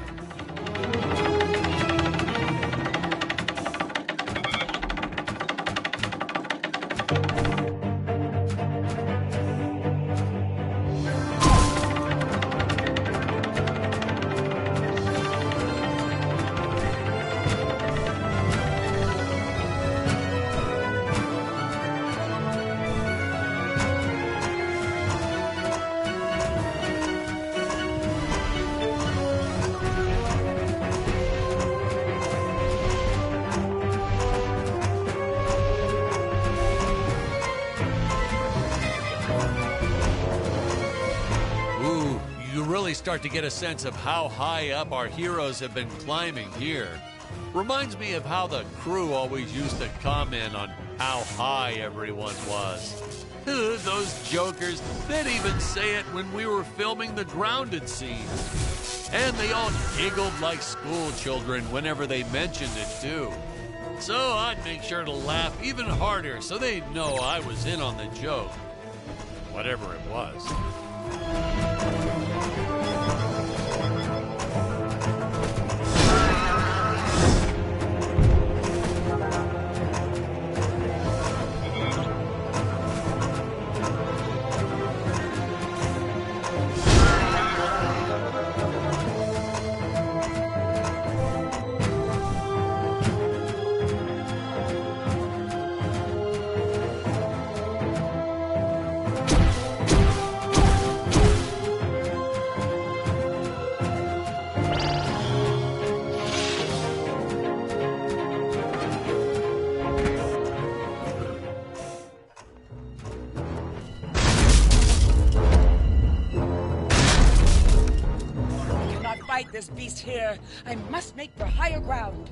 Start to get a sense of how high up our heroes have been climbing here. Reminds me of how the crew always used to comment on how high everyone was. Those jokers, they'd even say it when we were filming the grounded scene. And they all giggled like school children whenever they mentioned it too. So I'd make sure to laugh even harder so they'd know I was in on the joke. Whatever it was. This beast here. I must make for higher ground.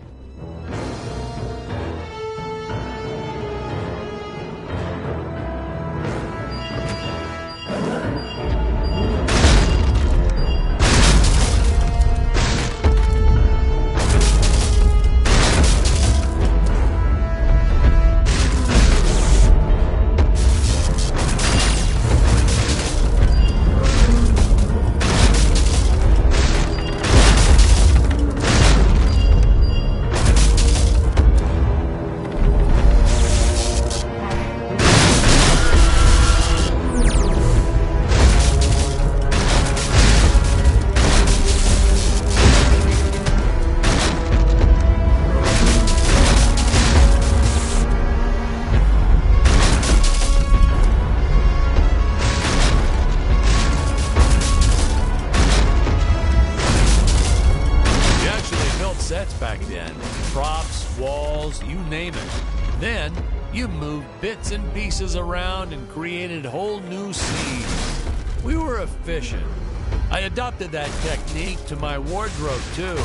Bits and pieces around and created whole new scenes. We were efficient. I adopted that technique to my wardrobe too.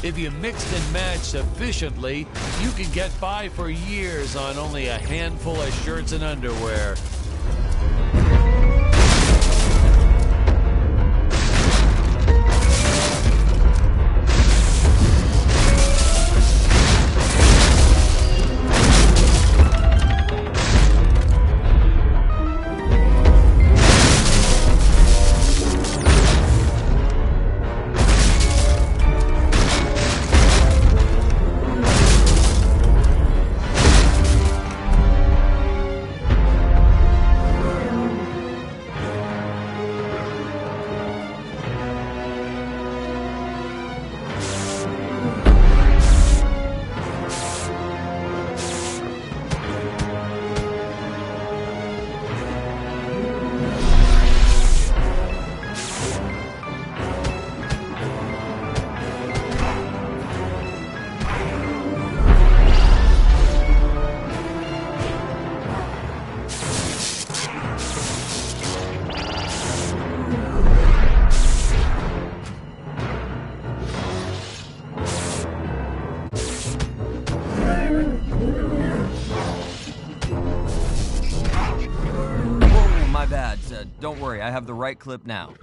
If you mixed and matched sufficiently, you could get by for years on only a handful of shirts and underwear. Yeah, don't worry, I have the right clip now.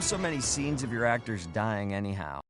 So many scenes of your actors dying anyhow.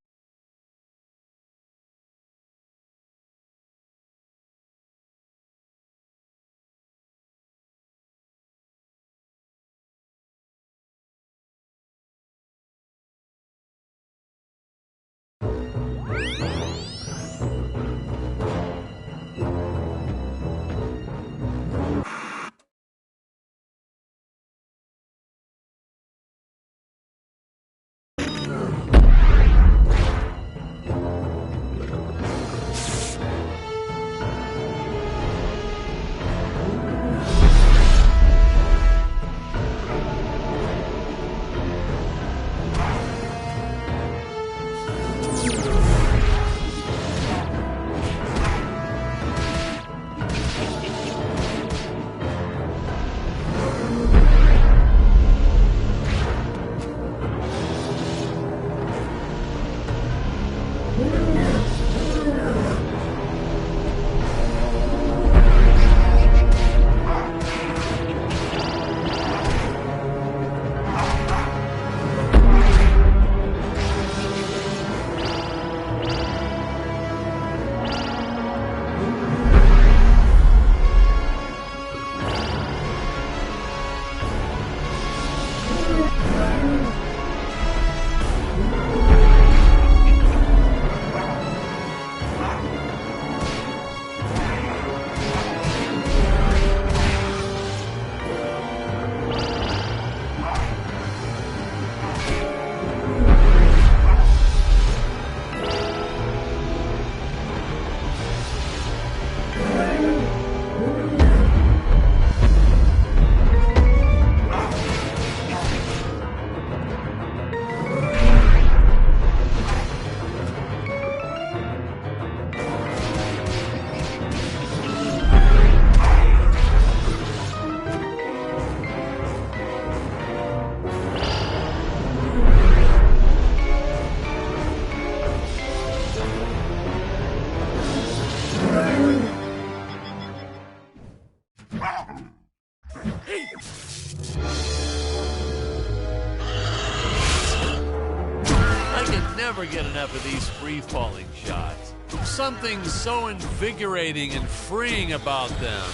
I can never get enough of these free-falling shots. Something so invigorating and freeing about them.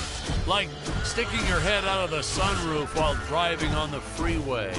Like sticking your head out of the sunroof while driving on the freeway.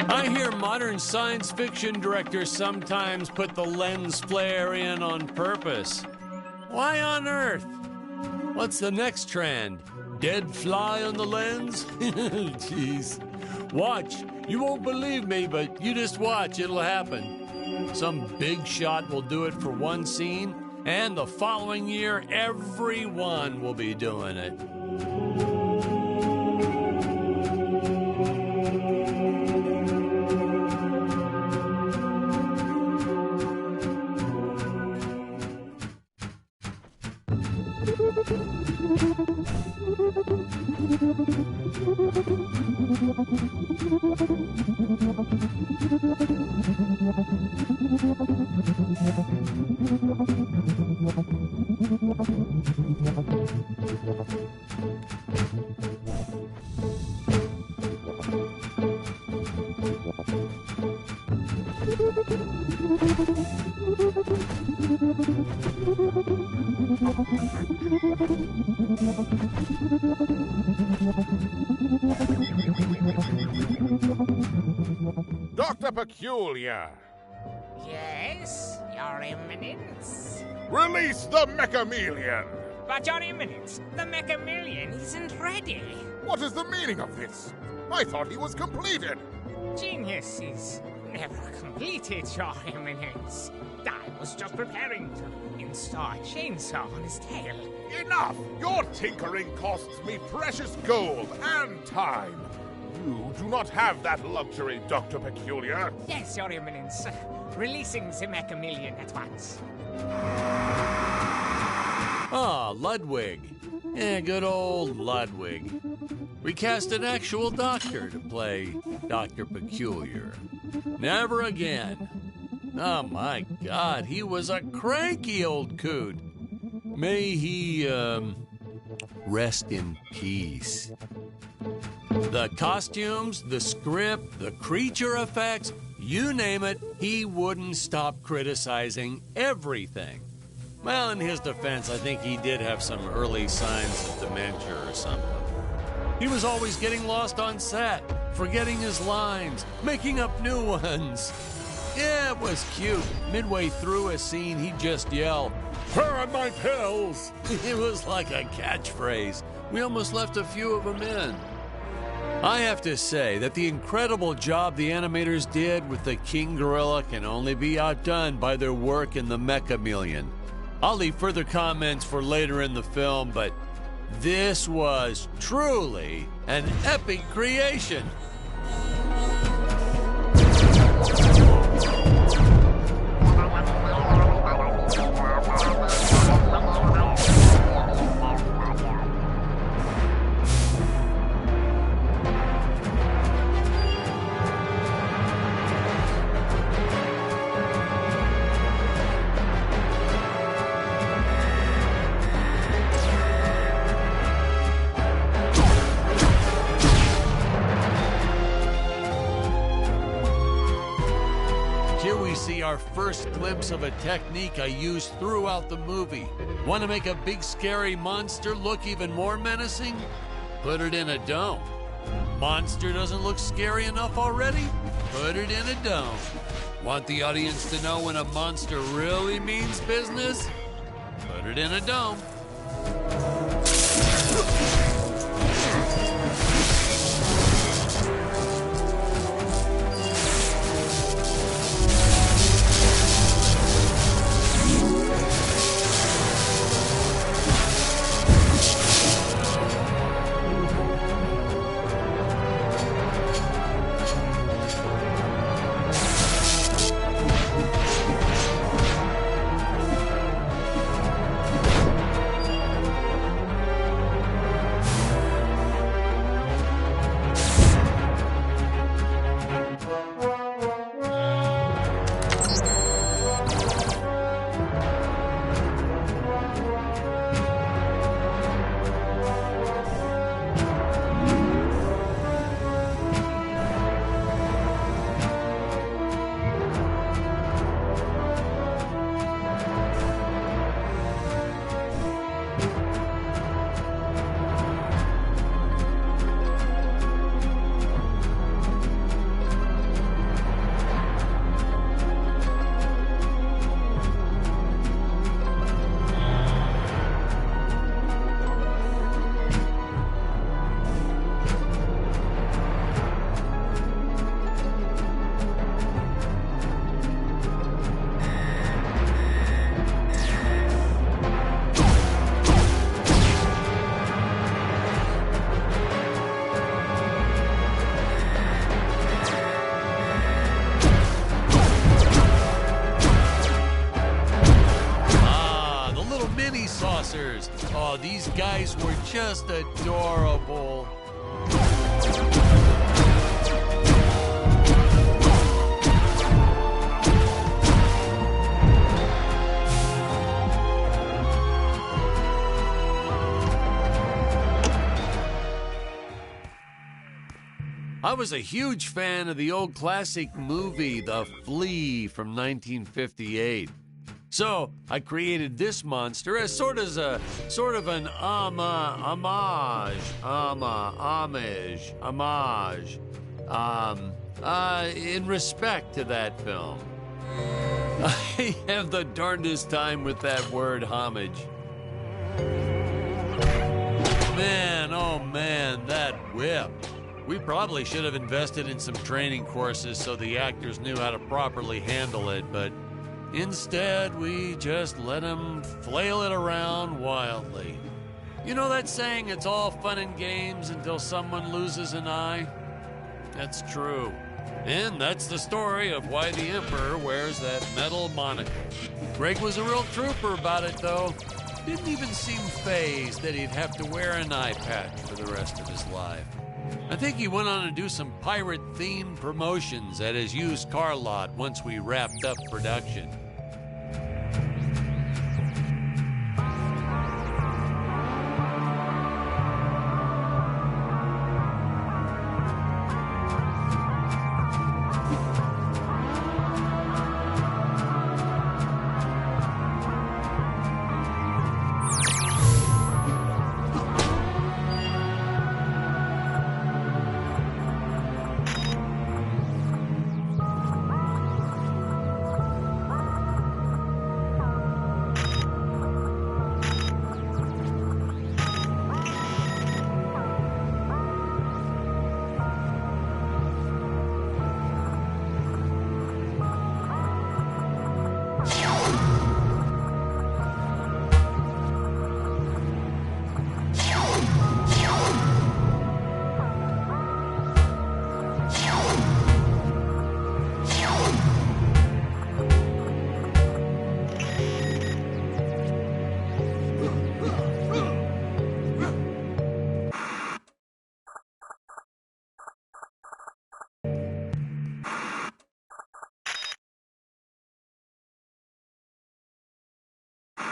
I hear modern science fiction directors sometimes put the lens flare in on purpose. Why on earth? What's the next trend? Dead fly on the lens? Jeez. Watch. You won't believe me, but you just watch. It'll happen. Some big shot will do it for one scene, and the following year, everyone will be doing it. Dr. Peculiar! Yes, Your Eminence? Release the Mechamelion! But Your Eminence, the Mechamelion isn't ready. What is the meaning of this? I thought he was completed! Genius is never completed, Your Eminence. I was just preparing to install a chainsaw on his tail. Enough! Your tinkering costs me precious gold and time. You do not have that luxury, Dr. Peculiar. Yes, Your Eminence. Releasing the Mechamelion at once. Ah, Ludwig. Yeah, good old Ludwig. We cast an actual doctor to play Dr. Peculiar. Never again. Oh my God, he was a cranky old coot. May he, rest in peace. The costumes, the script, the creature effects, you name it, he wouldn't stop criticizing everything. Well, in his defense, I think he did have some early signs of dementia or something. He was always getting lost on set, forgetting his lines, making up new ones. Yeah, it was cute. Midway through a scene, he'd just yell, "Where are my pills?" It was like a catchphrase. We almost left a few of them in. I have to say that the incredible job the animators did with the King Gorilla can only be outdone by their work in the Mechamelion. I'll leave further comments for later in the film, but this was truly an epic creation. our first glimpse of a technique I used throughout the movie. Want to make a big scary monster look even more menacing? Put it in a dome. Monster doesn't look scary enough already? Put it in a dome. Want the audience to know when a monster really means business? Put it in a dome. Oh, these guys were just adorable. I was a huge fan of the old classic movie, The Flea from 1958. So I created this monster as sort of an homage in respect to that film. I have the darndest time with that word homage. Man, oh man, that whip. We probably should have invested in some training courses so the actors knew how to properly handle it, but instead, we just let him flail it around wildly. You know that saying, it's all fun and games until someone loses an eye? That's true. And that's the story of why the Emperor wears that metal monocle. Greg was a real trooper about it, though. Didn't even seem fazed that he'd have to wear an eye patch for the rest of his life. I think he went on to do some pirate-themed promotions at his used car lot once we wrapped up production.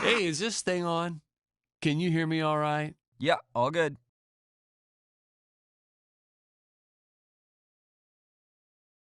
Hey, is this thing on? Can you hear me all right? Yeah, all good.